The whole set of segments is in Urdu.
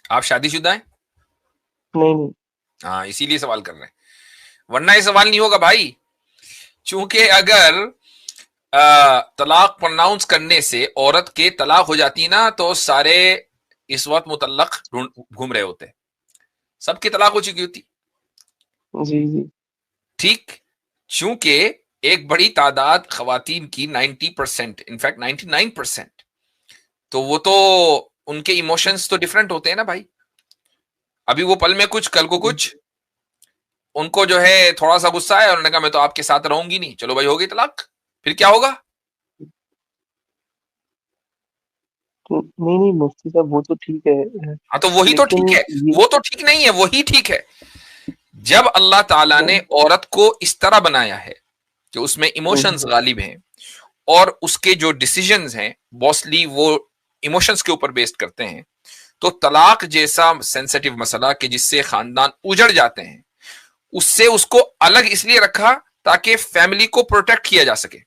آپ شادی شدہ ہیں؟ نہیں نہیں. ہاں اسی لیے سوال کر رہے ہیں، ورنہ یہ سوال نہیں ہوگا بھائی. چونکہ اگر طلاق پرناؤنس کرنے سے عورت کے طلاق ہو جاتی نا تو سارے اس وقت متعلق گھوم رہے ہوتے، سب کی طلاق ہو چکی ہوتی. جی جی. ٹھیک، چونکہ ایک بڑی تعداد خواتین کی 90%، انفیکٹ 99%، تو وہ تو ان کے ایموشنز تو ڈیفرنٹ ہوتے ہیں نا بھائی. ابھی وہ پل میں کچھ، کل کو کچھ. ان کو جو ہے تھوڑا سا غصہ ہے، انہوں نے کہا میں تو آپ کے ساتھ رہوں گی نہیں، چلو بھائی ہو گئی طلاق، پھر کیا ہوگا؟ نہیں نہیں مفتی صاحب وہ تو ٹھیک ہے، ہاں تو وہی تو لیکن ٹھیک ہے، یہ وہ تو ٹھیک نہیں ہے، وہی ٹھیک ہے. جب اللہ تعالیٰ نے عورت کو اس طرح بنایا ہے کہ اس میں ایموشنز غالب ہیں اور اس کے جو ڈیسیجنز ہیں موسٹلی وہ ایموشنز کے اوپر بیسڈ کرتے ہیں، تو طلاق جیسا سینسٹیو مسئلہ کہ جس سے خاندان اجڑ جاتے ہیں، اس سے اس کو الگ اس لیے رکھا تاکہ فیملی کو پروٹیکٹ کیا جا سکے.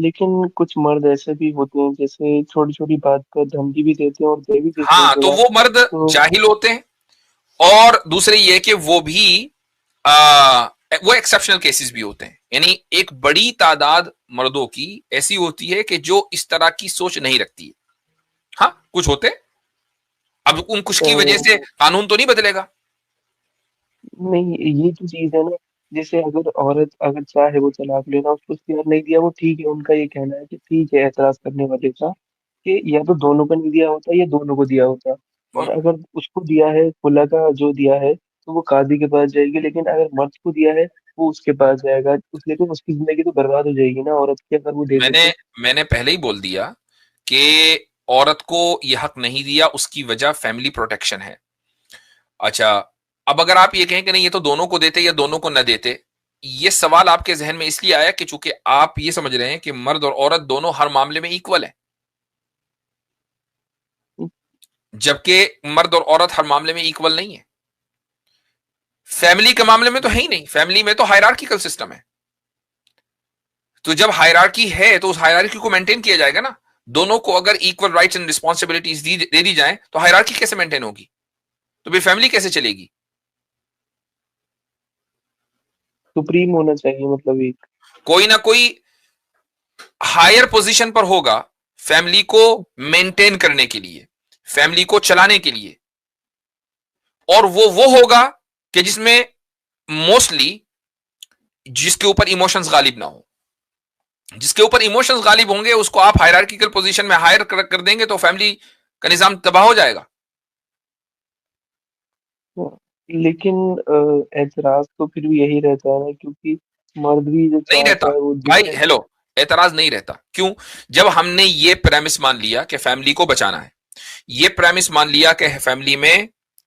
لیکن کچھ مرد ایسے بھی ہوتے ہیں جیسے چھوٹی چھوٹی بات پر دھمکی بھی دیتے ہیں اور دے بھی دیتے ہیں ہاں تو جواب. وہ مرد تو جاہل ہوتے ہیں، اور دوسرے یہ کہ وہ بھی وہ ایکسیپشنل کیسز بھی ہوتے ہیں. یعنی ایک بڑی تعداد مردوں کی ایسی ہوتی ہے کہ جو اس طرح کی سوچ نہیں رکھتی ہے. ہاں کچھ ہوتے، اب ان کچھ کی وجہ سے قانون تو نہیں بدلے گا. نہیں یہ جو چیز ہے نا، جیسے اگر عورت اگر چاہے وہ طلاق لینا، اس کو اختیار نہیں دیا وہ ٹھیک ہے، ان کا یہ کہنا ہے کہ ٹھیک ہے اعتراض کرنے والے کا کہ یا تو دونوں کو نہیں دیا ہوتا یا دونوں کو دیا ہوتا. اور اگر اس کو دیا ہے خلا کا جو دیا ہے تو وہ قاضی کے پاس جائے گی، لیکن اگر مرد کو دیا ہے وہ اس کے پاس جائے گا، لیکن اس کی زندگی تو برباد ہو جائے گی نا عورت کی اگر وہ دے میں دے نے تو. میں نے پہلے ہی بول دیا کہ عورت کو یہ حق نہیں دیا، اس کی وجہ فیملی پروٹیکشن ہے. اچھا، اب اگر آپ یہ کہیں کہ نہیں یہ تو دونوں کو دیتے یا دونوں کو نہ دیتے، یہ سوال آپ کے ذہن میں اس لیے آیا کہ چونکہ آپ یہ سمجھ رہے ہیں کہ مرد اور عورت دونوں ہر معاملے میں ایکول ہیں، جبکہ مرد اور عورت ہر معاملے میں ایکول نہیں ہے. فیملی کے معاملے میں تو ہے ہی نہیں، فیملی میں تو ہائرارکیکل سسٹم ہے. تو جب ہائرارکی ہے تو اس ہائرارکی کو مینٹین کیا جائے گا نا. دونوں کو اگر ایکول رائٹس اینڈ ریسپانسبلٹیز دے دی جائیں تو ہائرارکی کیسے مینٹین ہوگی؟ تو پھر فیملی کیسے چلے گی؟ سپریم ہونا چاہیے مطلب ایک. کوئی نہ کوئی ہائر پوزیشن پر ہوگا فیملی کو مینٹین کرنے کے لیے، فیملی کو چلانے کے لیے، اور وہ ہوگا کہ جس میں موسٹلی جس کے اوپر ایموشنز غالب نہ ہو. جس کے اوپر ایموشنز غالب ہوں گے اس کو آپ ہائرارکیکل پوزیشن میں ہائر کر دیں گے تو فیملی کا نظام تباہ ہو جائے گا. لیکن اعتراض تو پھر بھی یہی رہتا ہے نا، کیونکہ مرد بھی جو نہیں رہتا چاہتا ہے وہ بھائی، دنیا. ہیلو، اعتراض نہیں رہتا. کیوں؟ جب ہم نے یہ پریمس مان لیا کہ فیملی کو بچانا ہے، یہ پریمس مان لیا کہ فیملی میں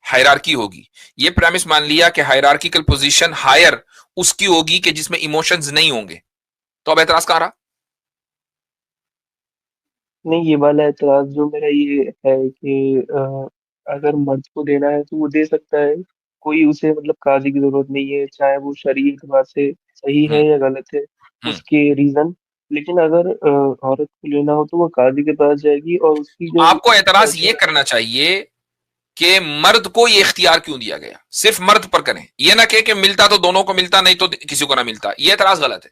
ہائرارکی ہوگی، یہ پریمس مان لیا کہ ہائرارکیکل پوزیشن ہائر اس کی ہوگی کہ جس میں ایموشنز نہیں ہوں گے، تو اب اعتراض کہاں رہا؟ نہیں یہ والا اعتراض جو میرا یہ ہے کہ اگر مرد کو دینا ہے تو وہ دے سکتا ہے، کوئی اسے مطلب قاضی کی ضرورت نہیں ہے، چاہے وہ شرعی اعتبار سے صحیح ہے ہوں یا غلط ہے ہوں اس کے ریزن. لیکن اگر عورت کو لینا ہو تو وہ قاضی کے پاس جائے گی اور اس کی جو آپ کو اعتراض یہ کرنا چاہیے کہ مرد کو یہ اختیار کیوں دیا گیا، صرف مرد پر کریں، یہ نہ کہ ملتا تو دونوں کو ملتا، نہیں تو کسی کو نہ ملتا. یہ اعتراض غلط ہے.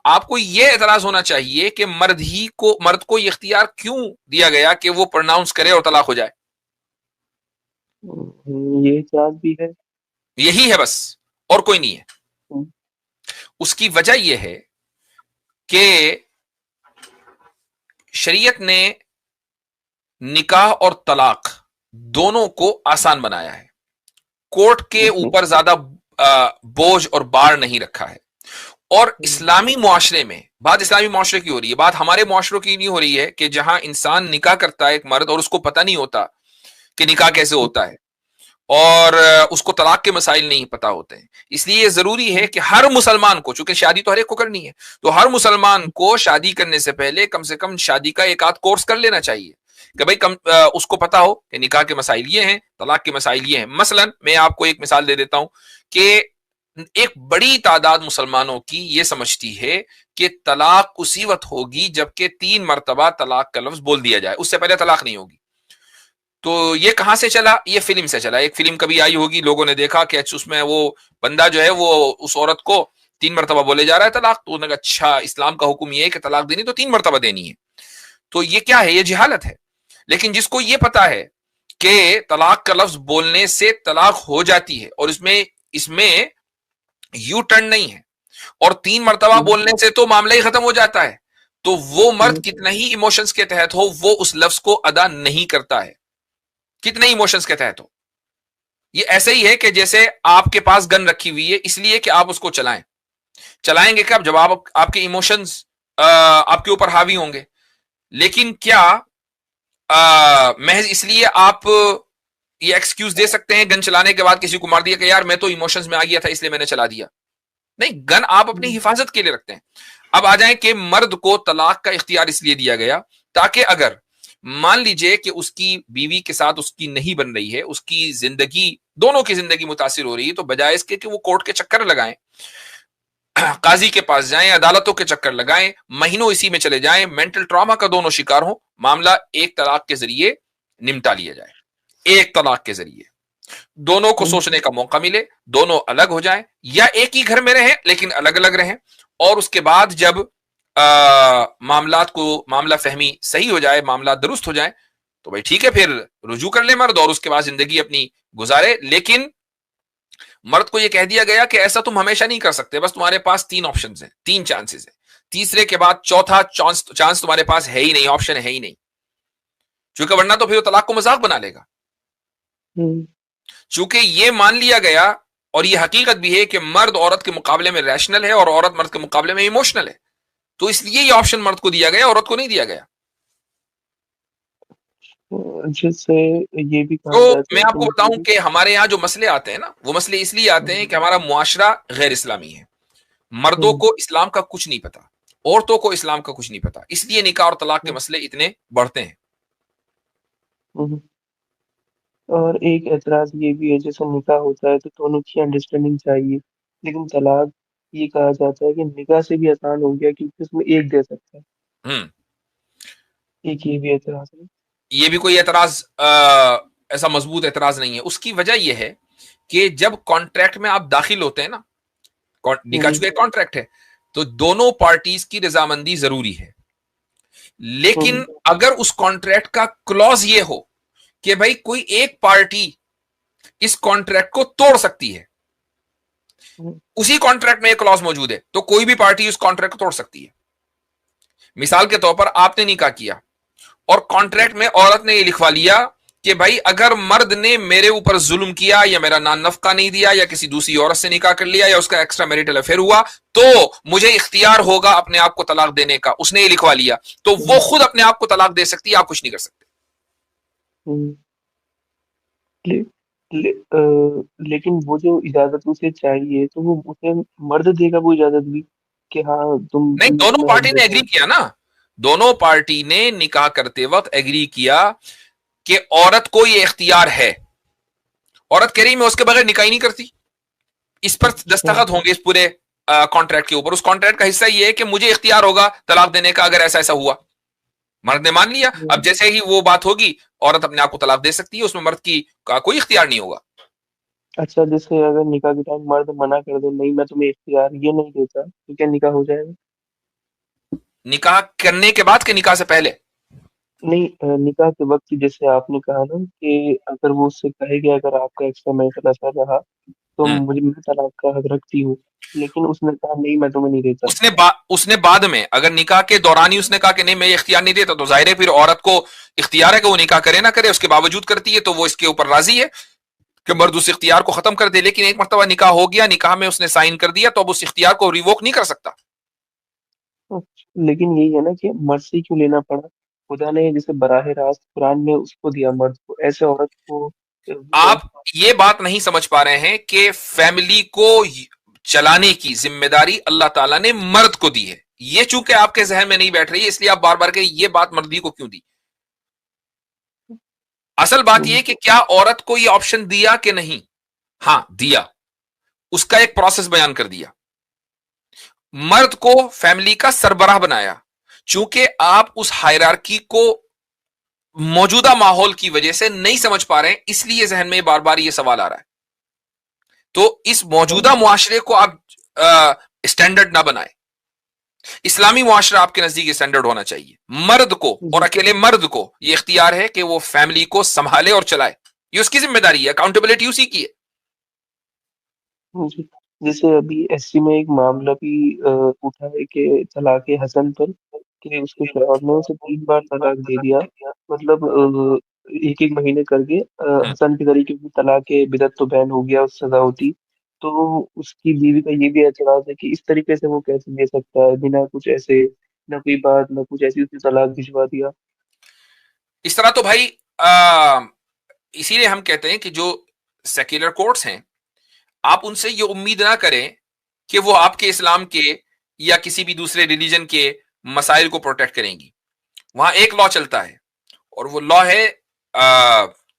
آپ کو یہ اعتراض ہونا چاہیے کہ مرد کو یہ اختیار کیوں دیا گیا کہ وہ پرناؤنس کرے اور طلاق ہو جائے. یہ اعتراض بھی ہے. یہی ہے بس، اور کوئی نہیں ہے. ہم، اس کی وجہ یہ ہے کہ شریعت نے نکاح اور طلاق دونوں کو آسان بنایا ہے، کورٹ کے جی اوپر زیادہ بوجھ اور بار نہیں رکھا ہے. اور اسلامی معاشرے میں، بات اسلامی معاشرے کی ہو رہی ہے، بات ہمارے معاشروں کی نہیں ہو رہی ہے کہ جہاں انسان نکاح کرتا ہے ایک مرد اور اس کو پتہ نہیں ہوتا کہ نکاح کیسے ہوتا ہے، اور اس کو طلاق کے مسائل نہیں پتا ہوتے ہیں. اس لیے یہ ضروری ہے کہ ہر مسلمان کو، چونکہ شادی تو ہر ایک کو کرنی ہے، تو ہر مسلمان کو شادی کرنے سے پہلے کم سے کم شادی کا ایک آدھ کورس کر لینا چاہیے کہ بھائی اس کو پتا ہو کہ نکاح کے مسائل یہ ہیں، طلاق کے مسائل یہ ہیں. مثلا میں آپ کو ایک مثال دے دیتا ہوں کہ ایک بڑی تعداد مسلمانوں کی یہ سمجھتی ہے کہ طلاق اسی وقت ہوگی جبکہ 3 مرتبہ طلاق کا لفظ بول دیا جائے، اس سے پہلے طلاق نہیں ہوگی. تو یہ کہاں سے چلا؟ یہ فلم سے چلا. ایک فلم کبھی آئی ہوگی, لوگوں نے دیکھا کہ اس میں وہ بندہ جو ہے وہ اس عورت کو 3 مرتبہ بولے جا رہا ہے طلاق, تو انہوں نے کہا اچھا اسلام کا حکم یہ ہے کہ طلاق دینی تو 3 مرتبہ دینی ہے. تو یہ کیا ہے؟ یہ جہالت ہے. لیکن جس کو یہ پتا ہے کہ طلاق کا لفظ بولنے سے طلاق ہو جاتی ہے اور اس میں یو ٹرن نہیں ہے, اور 3 مرتبہ بولنے سے تو معاملہ ہی ختم ہو جاتا ہے, تو وہ مرد کتنا ہی ایموشنز کے تحت ہو وہ اس لفظ کو ادا نہیں کرتا ہے, کتنے ایموشنز کے تحت ہو. یہ ایسے ہی ہے کہ جیسے آپ کے پاس گن رکھی ہوئی ہے اس لیے کہ آپ اس کو چلائیں گے کب؟ جب آپ کے ایموشنز آپ کے اوپر حاوی ہوں گے. لیکن کیا محض اس لیے آپ یہ ایکسکیوز دے سکتے ہیں گن چلانے کے بعد کسی کو مار دیا کہ یار میں تو ایموشنز میں آ گیا تھا اس لیے میں نے چلا دیا؟ نہیں, گن آپ اپنی حفاظت کے لیے رکھتے ہیں. اب آ جائیں کہ مرد کو طلاق کا اختیار اس لیے دیا گیا تاکہ اگر مان لیجئے کہ اس کی بیوی کے ساتھ اس کی نہیں بن رہی ہے, اس کی زندگی, دونوں کی زندگی متاثر ہو رہی ہے, تو بجائے اس کے کہ وہ کورٹ کے چکر لگائیں, قاضی کے پاس جائیں, عدالتوں کے چکر لگائیں, مہینوں اسی میں چلے جائیں, مینٹل ٹراما کا دونوں شکار ہوں, معاملہ ایک طلاق کے ذریعے نمٹا لیا جائے. ایک طلاق کے ذریعے دونوں کو سوچنے کا موقع ملے, دونوں الگ ہو جائیں یا ایک ہی گھر میں رہیں لیکن الگ الگ رہیں, اور اس کے بعد جب معاملہ فہمی صحیح ہو جائے, معاملات درست ہو جائیں, تو بھائی ٹھیک ہے, پھر رجوع کر لے مرد اور اس کے بعد زندگی اپنی گزارے. لیکن مرد کو یہ کہہ دیا گیا کہ ایسا تم ہمیشہ نہیں کر سکتے, بس تمہارے پاس 3 آپشنز ہیں, 3 چانسز ہیں, تیسرے کے بعد چوتھا چانس تمہارے پاس ہے ہی نہیں, آپشن ہے ہی نہیں, چونکہ ورنہ تو پھر وہ طلاق کو مذاق بنا لے گا. چونکہ یہ مان لیا گیا, اور یہ حقیقت بھی ہے کہ مرد عورت کے مقابلے میں ریشنل ہے اور عورت مرد کے مقابلے میں ایموشنل ہے, تو اس لیے یہ آپشن مرد کو دیا گیا, عورت کو نہیں دیا گیا. جس سے یہ بھی کہا تو جاتا میں ہے آپ کو بتاؤں کہ ہمارے یہاں جو مسئلے آتے ہیں نا, وہ مسئلے اس لیے آتے ہیں کہ ہمارا معاشرہ غیر اسلامی ہے. مردوں کو اسلام کا کچھ نہیں پتا, عورتوں کو اسلام کا کچھ نہیں پتا, اس لیے نکاح اور طلاق کے مسئلے اتنے بڑھتے ہیں. اور ایک اعتراض یہ بھی ہے, جیسے نکاح ہوتا ہے تو دونوں کی انڈرسٹینڈنگ چاہیے, لیکن طلاق یہ کہا جاتا ہے کہ نکاح سے بھی آسان ہو گیا کیونکہ اس میں ایک دے سکتا ہے. ایک یہ بھی اعتراض ہے. یہ بھی کوئی اعتراض ایسا مضبوط اعتراض نہیں ہے. اس کی وجہ یہ ہے کہ جب کانٹریکٹ میں آپ داخل ہوتے ہیں نا, نکاح چونکہ کانٹریکٹ ہے, تو دونوں پارٹیز کی رضامندی ضروری ہے. لیکن اگر اس کانٹریکٹ کا کلوز یہ ہو کہ بھائی کوئی ایک پارٹی اس کانٹریکٹ کو توڑ سکتی ہے, اسی کانٹریکٹ میں ایک کلوز موجود ہے, تو کوئی بھی پارٹی اس کانٹریکٹ کو توڑ سکتی ہے. مثال کے طور پر آپ نے نکاح کیا اور کانٹریکٹ میں عورت نے یہ لکھوا لیا کہ بھائی اگر مرد نے میرے اوپر ظلم کیا یا میرا نان نفقہ نہیں دیا یا کسی دوسری عورت سے نکاح کر لیا یا اس کا ایکسٹرا میریٹل افیئر ہوا تو مجھے اختیار ہوگا اپنے آپ کو طلاق دینے کا. اس نے یہ لکھوا لیا تو وہ خود اپنے آپ کو طلاق دے سکتی ہے, آپ کچھ نہیں کر سکتے. لیکن وہ جو اجازت اسے چاہیے تو وہ اسے مرد دے گا وہ اجازت بھی کہ ہاں تم نہیں, دونوں پارٹی نے ایگری کیا نا, دونوں پارٹی نے نکاح کرتے وقت ایگری کیا کہ عورت کو یہ اختیار ہے. عورت کہہ رہی میں اس کے بغیر نکاح نہیں کرتی, اس پر دستخط ہوں گے اس پورے کانٹریکٹ کے اوپر. اس کانٹریکٹ کا حصہ یہ ہے کہ مجھے اختیار ہوگا طلاق دینے کا اگر ایسا ہوا. مرد نے مان لیا. اب جیسے ہی وہ بات ہوگی عورت اپنے آپ کو طلاق دے سکتی ہے, اس میں مرد کی کوئی اختیار نہیں ہوگا. اچھا, جیسے اگر نکاح کے ٹائم مرد منع کر دے نہیں میں تمہیں اختیار یہ نہیں دیتا تو کیا نکاح ہو جائے گا؟ نکاح کرنے کے بعد کہ نکاح سے پہلے؟ نہیں, نکاح کے وقت جیسے آپ نے کہا نا کہ اگر وہ اس سے کہے گا اگر آپ کا ایکسٹرا میریٹل افیئر رہا تو میں طلاق کا حق رکھتی ہوں, لیکن اس نے کہا نہیں میں تمہیں نہیں دیتا. اس نے بعد میں اگر نکاح کے دوران ہی اس نے کہا کہ نہیں میں یہ اختیار نہیں دیتا, تو ظاہر ہے پھر عورت کو اختیار ہے کہ وہ نکاح کرے نہ کرے, اس کے باوجود کرتی ہے, تو وہ اس کے اوپر راضی ہے کہ مرد اس اختیار کو ختم کر دے. لیکن ایک مرتبہ نکاح ہو گیا, نکاح میں اس نے سائن کر دیا, تو اب اس اختیار کو ریووک نہیں کر سکتا. لیکن یہی ہے نا کہ مرد سے کیوں لینا پڑا؟ خدا نے جیسے براہ راست قرآن میں اس کو دیا مرد کو, ایسے عورت کو. آپ یہ بات نہیں سمجھ پا رہے ہیں کہ فیملی کو چلانے کی ذمہ داری اللہ تعالیٰ نے مرد کو دی ہے. یہ چونکہ آپ کے ذہن میں نہیں بیٹھ رہی ہے اس لیے آپ بار بار کہ یہ بات مردی کو کیوں دی. اصل بات یہ کہ کیا عورت کو یہ آپشن دیا کہ نہیں؟ ہاں دیا, اس کا ایک پروسیس بیان کر دیا. مرد کو فیملی کا سربراہ بنایا, چونکہ آپ اس ہائرارکی کو موجودہ ماحول کی وجہ سے نہیں سمجھ پا رہے ہیں، اس لیے ذہن میں بار بار یہ سوال آ رہا ہے. تو اس موجودہ معاشرے کو آپ اسٹینڈرڈ نہ بنائیں. اسلامی معاشرہ آپ کے نزدیک اسٹینڈرڈ ہونا چاہیے. مرد کو اور اکیلے مرد کو یہ اختیار ہے کہ وہ فیملی کو سنبھالے اور چلائے، یہ اس کی ذمہ داری ہے، اکاؤنٹیبلٹی اسی کی ہے. جی، جیسے ابھی ایس سی میں ایک معاملہ بھی اٹھا ہے کہ طلاق حسن پر، کہ اس کے شوہر نے اسے 3 بار طلاق دے دیا، مطلب ایک ایک مہینے کر کے. حسن کے طریقے کی طلاق بدعت تو بین ہو گیا، اس سزا ہوتی. تو اس کی بیوی کا یہ بھی اعتراض ہے کہ اس طریقے سے وہ کیسے دے سکتا ہے، بنا کچھ ایسے، نہ کوئی بات نہ کچھ ایسی، اس نے طلاق بھجوا دیا. اس طرح تو بھائی اسی لیے ہم کہتے ہیں کہ جو سیکولر کورٹس ہیں، آپ ان سے یہ امید نہ کریں کہ وہ آپ کے اسلام کے یا کسی بھی دوسرے ریلیجن کے مسائل کو پروٹیکٹ کریں گی. وہاں ایک لا چلتا ہے، اور وہ لا ہے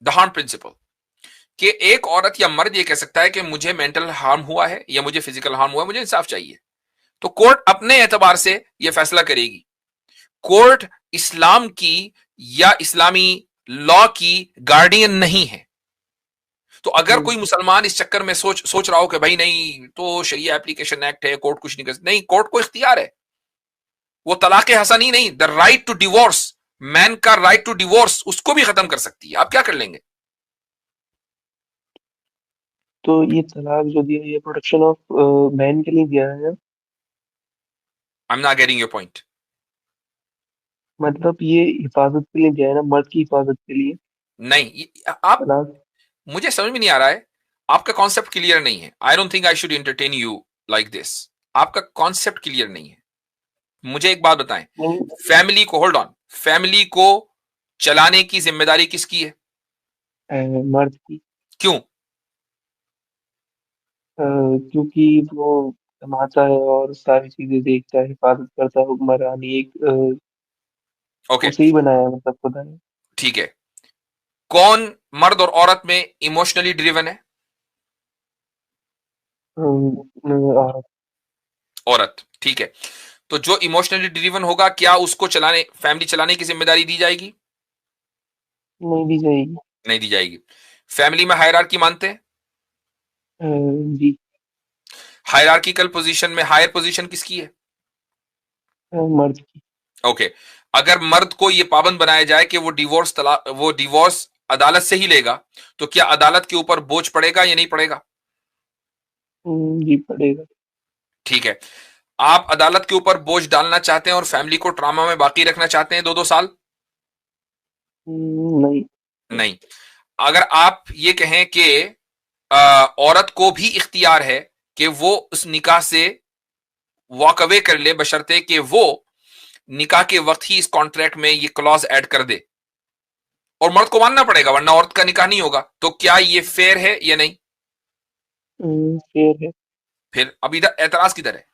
دہان پرنسپل، کہ ایک عورت یا مرد یہ کہہ سکتا ہے کہ مجھے مینٹل ہارم ہوا ہے یا مجھے فزیکل ہارم ہوا ہے، مجھے انصاف چاہیے. تو کورٹ اپنے اعتبار سے یہ فیصلہ کرے گی. کورٹ اسلام کی یا اسلامی لا کی گارڈین نہیں ہے. تو اگر کوئی مسلمان اس چکر میں سوچ رہا ہو کہ بھائی نہیں تو شریعہ اپلیکیشن ایکٹ ہے، کورٹ کچھ نہیں کر سکتا، نہیں، کورٹ کو اختیار ہے. وہ طلاق حسن ہی نہیں، دا رائٹ ٹو ڈیورس، مین کا رائٹ ٹو ڈیورس، اس کو بھی ختم کر سکتی ہے. آپ کیا کر لیں گے؟ تو یہ طلاق جو دیا، یہ پروٹیکشن آف مین کے لیے دیا ہے، I'm not getting your point. مطلب یہ حفاظت کے لیے دیا ہے نا، مرد کی حفاظت کے لیے نہیں، آپ طلاق. مجھے سمجھ میں نہیں آ رہا ہے، آپ کا کانسیپٹ کلیئر نہیں ہے. I don't think I should entertain you like this. آپ کا کانسیپٹ کلیئر نہیں ہے. مجھے ایک بات بتائیں، فیملی کو ہولڈ آن، فیملی کو چلانے کی ذمہ داری کس کی ہے؟ مرد کی. کیوں؟ کیونکہ وہ کماتا ہے اور ساری چیزیں دیکھتا ہے، حفاظت کرتا ہے، حکمرانی ایک اوکے، اسے ہی بنایا ہے، مطلب خدا نے. ٹھیک ہے. کون مرد اور عورت میں ایموشنلی ڈریون ہے؟ عورت. عورت. ٹھیک ہے. تو جو ایموشنلی ڈریون ہوگا، کیا اس کو چلانے، فیملی چلانے کی ذمہ داری دی جائے گی؟ نہیں دی جائے گی. نہیں دی جائے گی. فیملی میں ہائرارکی مانتے ہیں؟ جی. ہائرارکیکل پوزیشن میں ہائر پوزیشن کس کی ہے؟ مرد کی. اوکے. اگر مرد کو یہ پابند بنایا جائے کہ وہ ڈیورس عدالت سے ہی لے گا، تو کیا عدالت کے اوپر بوجھ پڑے گا یا نہیں پڑے گا؟ جی پڑے گا. ٹھیک ہے. آپ عدالت کے اوپر بوجھ ڈالنا چاہتے ہیں اور فیملی کو ٹراما میں باقی رکھنا چاہتے ہیں 2 سال؟ نہیں. نہیں. اگر آپ یہ کہیں کہ عورت کو بھی اختیار ہے کہ وہ اس نکاح سے واک اوے کر لے، بشرطے کہ وہ نکاح کے وقت ہی اس کانٹریکٹ میں یہ کلاز ایڈ کر دے، اور مرد کو ماننا پڑے گا ورنہ عورت کا نکاح نہیں ہوگا، تو کیا یہ فیئر ہے یا نہیں؟ فیئر ہے. پھر اب ادھر اعتراض کدھر ہے؟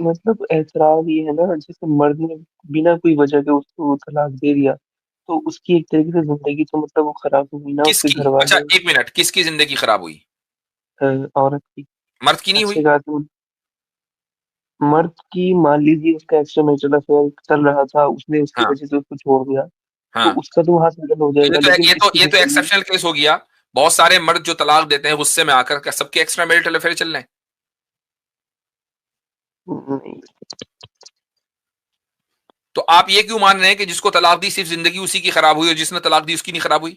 مطلب اعتراض یہ ہے نا، جیسے مرد نے بنا کوئی وجہ کے اس کو طلاق دے دیا، تو اس کی ایک طریقے سے زندگی تو مطلب وہ خراب ہوئی نا، اس کس کے کی؟ گھر اچھا والے. ایک منٹ، کس کی زندگی خراب ہوئی؟ عورت کی. مرد کی نہیں ہوئی؟ اچھے خاصے مرد کی، مان لیجیے اس کا ایکسٹرا میچل افیئر چل رہا تھا، اس نے اس کی ہاں وجہ سے اس کو چھوڑ دیا، ہاں. تو اس کا تو وہاں سیٹل ہو جائے گا، لیکن اس کی یہ تو زندگی. ایکسپشنل کیس ہو گیا. بہت سارے مرد جو طلاق دیتے ہیں غصے میں آ کر، سب کے ایکسٹرا میرٹل افیئر چل رہے ہیں. نہیں. تو آپ یہ کیوں مان رہے ہیں کہ جس کو طلاق دی صرف زندگی اسی کی خراب ہوئی اور جس نے طلاق دی اس کی نہیں خراب ہوئی؟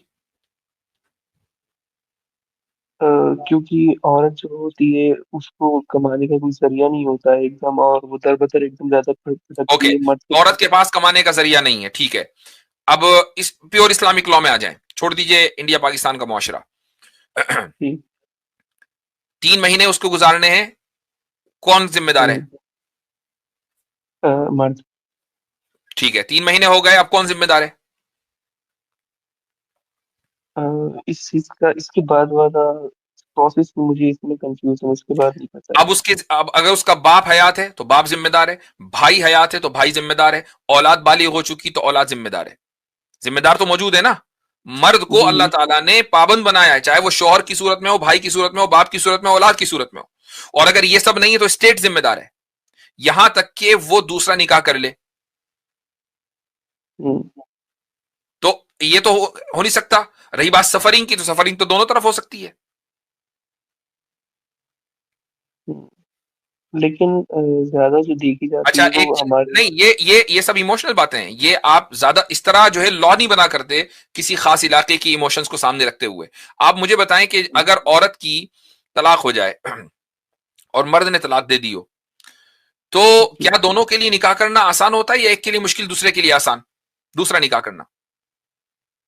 کیونکہ عورت جو ہوتی ہے اس کو کمانے کا کوئی ذریعہ نہیں ہوتا ہے ایک دم، اور وہ در بدر ایک دم زیادہ اوکے، بھٹکتی ہے مرد کے عورت پاس. کے پاس کمانے کا ذریعہ نہیں ہے، ٹھیک ہے. اب اس پیور اسلامک لا میں آ جائیں، چھوڑ دیجئے انڈیا پاکستان کا معاشرہ. جی. 3 مہینے اس کو گزارنے ہیں، کون ذمہ دار ہے؟ مرد. ٹھیک ہے، 3 مہینے ہو گئے، اب کون ذمہ دار ہے؟ اس چیز کا اس کے بعد والا پروسیس مجھے اس میں کنفیوژن، اس کے بعد نہیں پتا ہے. اب اگر اس کا باپ حیات ہے تو باپ ذمہ دار ہے، بھائی حیات ہے تو بھائی ذمہ دار ہے، اولاد بالغ ہو چکی تو اولاد ذمہ دار ہے. ذمہ دار تو موجود ہے نا. مرد کو جی اللہ جی. تعالیٰ نے پابند بنایا ہے، چاہے وہ شوہر کی صورت میں ہو، بھائی کی صورت میں ہو، باپ کی صورت میں ہو، اولاد کی صورت میں ہو. اور اگر یہ سب نہیں ہے تو اسٹیٹ ذمہ دار ہے، یہاں تک کہ وہ دوسرا نکاح کر لے. ہوں، تو یہ تو ہو نہیں سکتا. رہی بات سفرنگ کی، تو سفرنگ تو دونوں طرف ہو سکتی ہے. ہوں. لیکن زیادہ جو دیکھی جاتی اچھا ہے ایک وہ ہمارے. نہیں، یہ سب ایموشنل باتیں ہیں. یہ آپ زیادہ اس طرح جو ہے لا نہیں بنا کرتے کسی خاص علاقے کی ایموشنز کو سامنے رکھتے ہوئے. آپ مجھے بتائیں کہ اگر عورت کی طلاق ہو جائے اور مرد نے طلاق دے دی ہو، تو جی، کیا دونوں کے لیے نکاح کرنا آسان ہوتا ہے، یا ایک کے لیے مشکل دوسرے کے لیے آسان دوسرا نکاح کرنا؟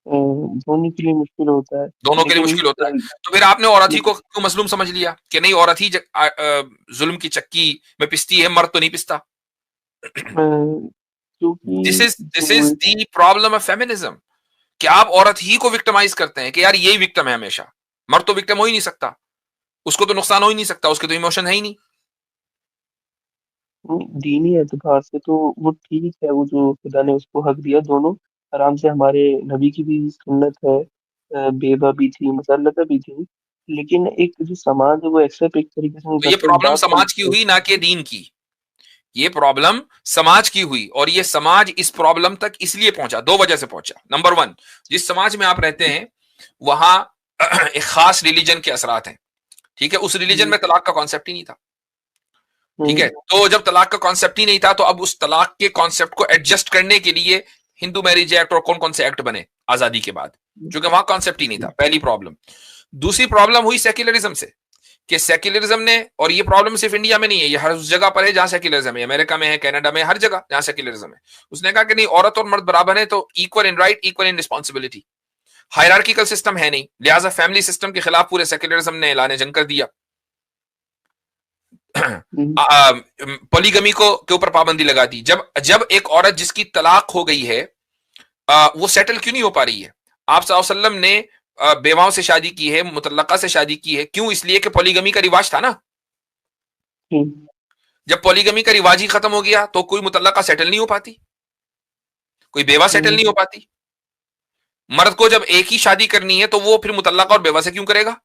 دونوں کے لیے مشکل ہوتا ہے. دونوں کے لیے لیکن مشکل ہوتا ہے. تو پھر آپ نے عورت ہی کو کیوں مظلوم سمجھ لیا کہ نہیں عورت ہی ظلم کی چکی میں پستی ہے، مرد تو نہیں پستا؟ دس کیونکہ از دس جو از دی پرابلم آف فیمنزم، کہ آپ عورت ہی کو وکٹمائز کرتے ہیں کہ یار یہی وکٹم ہے ہمیشہ، مرد تو وکٹم ہو ہی نہیں سکتا، اس کو تو نقصان ہو ہی نہیں سکتا، اس کے تو ایموشن ہے ہی نہیں. دینی اعتبار سے تو وہ ٹھیک ہے، وہ جو خدا نے اس کو حق دیا دونوں آرام سے. ہمارے نبی کی بھی سنت ہے، بیوہ بھی تھی مسلطہ بھی تھی. لیکن ایک جو سماج ہے وہ ایکسپٹ ایک طریقے سے نہیں تو یہ کرتے، پرابلم بات سماج کی سمجھتے. ہوئی، نہ کہ دین کی. یہ پرابلم سماج کی ہوئی، اور یہ سماج اس پرابلم تک اس لیے پہنچا، دو وجہ سے پہنچا. نمبر ون، جس سماج میں آپ رہتے ہیں وہاں ایک خاص ریلیجن کے اثرات ہیں. ٹھیک ہے، اس ریلیجن میں طلاق کا کانسیپٹ ہی نہیں تھا. ٹھیک ہے، تو جب طلاق کا کانسیپٹ ہی نہیں تھا، تو اب اس طلاق کے کانسیپٹ کو ایڈجسٹ کرنے کے لیے ہندو میرج ایکٹ اور کون کون سے ایکٹ بنے آزادی کے بعد، چونکہ وہاں کانسیپٹ ہی نہیں تھا. پہلی پرابلم. دوسری پرابلم ہوئی سیکولرزم سے، کہ سیکولرزم نے، اور یہ پرابلم صرف انڈیا میں نہیں ہے، یہ ہر اس جگہ پر ہے جہاں سیکولرزم ہے، امریکہ میں ہے، کینیڈا میں، ہر جگہ جہاں سیکولرزم ہے. اس نے کہا کہ نہیں، عورت اور مرد برابر ہیں، تو equal in right, equal in responsibility. Hierarchical system ہے نہیں، لہٰذا فیملی سسٹم کے خلاف پورے سیکولرزم نے اعلان جنگ کر دیا. پولیگمی کو کے اوپر پابندی لگا دی. جب ایک عورت جس کی طلاق ہو گئی ہے وہ سیٹل کیوں نہیں ہو پا رہی ہے؟ آپ صلی اللہ علیہ وسلم نے بیواؤں سے شادی کی ہے، مطلقہ سے شادی کی ہے. کیوں؟ اس لیے کہ پولیگمی کا رواج تھا نا. جب پولیگمی کا رواج ہی ختم ہو گیا تو کوئی مطلقہ سیٹل نہیں ہو پاتی، کوئی بیوہ سیٹل نہیں ہو پاتی. مرد کو جب ایک ہی شادی کرنی ہے تو وہ پھر مطلقہ اور بیوہ سے کیوں کرے گا؟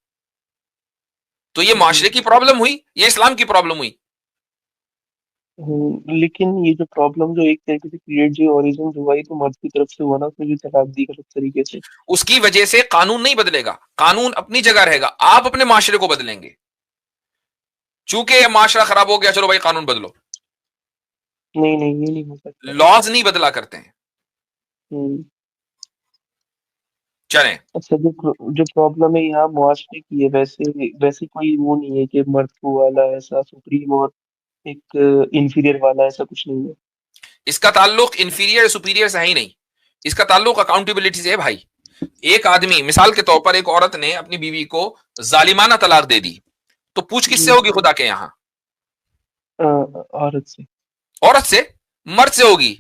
تو یہ معاشرے کی پرابلم ہوئی، یہ اسلام کی پرابلم ہوئی. لیکن یہ جو پرابلم جو ایک طریقے سے کریٹ جو اوریجن جو ہوا، یہ تو مرد کی طرف سے ہوا نا، اس نے جو طلاق دی غلط طریقے سے. اس کی وجہ سے قانون نہیں بدلے گا، قانون اپنی جگہ رہے گا، آپ اپنے معاشرے کو بدلیں گے. چونکہ معاشرہ خراب ہو گیا، چلو بھائی قانون بدلو. نہیں نہیں، یہ نہیں ہو سکتا. لاز نہیں بدلا کرتے ہیں. چلیں. اچھا، جو پرابلم ہے یہاں معاشرے کی ہے، ویسے کوئی وہ نہیں ہے کہ مرد کو والا ایسا سپریم اور ایک انفیریئر والا، ایسا کچھ نہیں ہے. اس کا تعلق انفیریئر سپیریئر سے ہے ہی نہیں، اس کا تعلق اکاؤنٹیبلٹی سے ہے بھائی. ایک آدمی، مثال کے طور پر ایک عورت نے اپنی بیوی کو ظالمانہ طلاق دے دی، تو پوچھ کس سے ہوگی خدا کے یہاں؟ عورت سے. عورت سے؟ مرد سے ہوگی.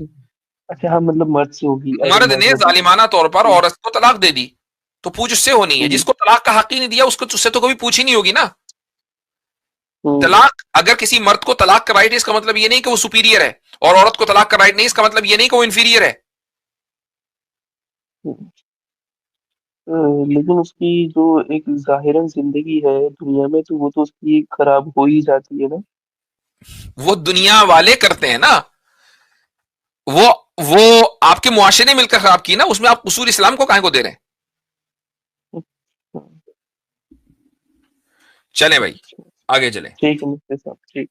اچھا ہاں، مطلب مرد سے ہوگی اگر مرد نے مرد نے. ظالمانہ طور پر عورت کو طلاق دے دی، تو پوچھ اس سے ہونی ہے. جس کو طلاق کا حق ہی نہیں دیا اس سے تو کبھی پوچھ ہی نہیں ہوگی نا. طلاق، اگر کسی مرد کو طلاق کا رائٹ ہے، اس کا مطلب یہ نہیں کہ وہ سپیریئر ہے، اور عورت کو طلاق کا رائٹ نہیں، اس کا مطلب یہ نہیں کہ وہ انفیریئر ہے. لیکن اس کی جو ایک ظاہراً زندگی ہے دنیا میں، تو وہ تو اس کی خراب ہو ہی جاتی ہے نا. وہ دنیا والے کرتے ہیں نا، وہ وہ آپ کے معاشرے نے مل کر خراب کی نا. اس میں آپ اصول اسلام کو کہیں کو دے رہے ہیں؟ چلیں بھائی آگے چلیں. ٹھیک ہے مفتی صاحب، ٹھیک.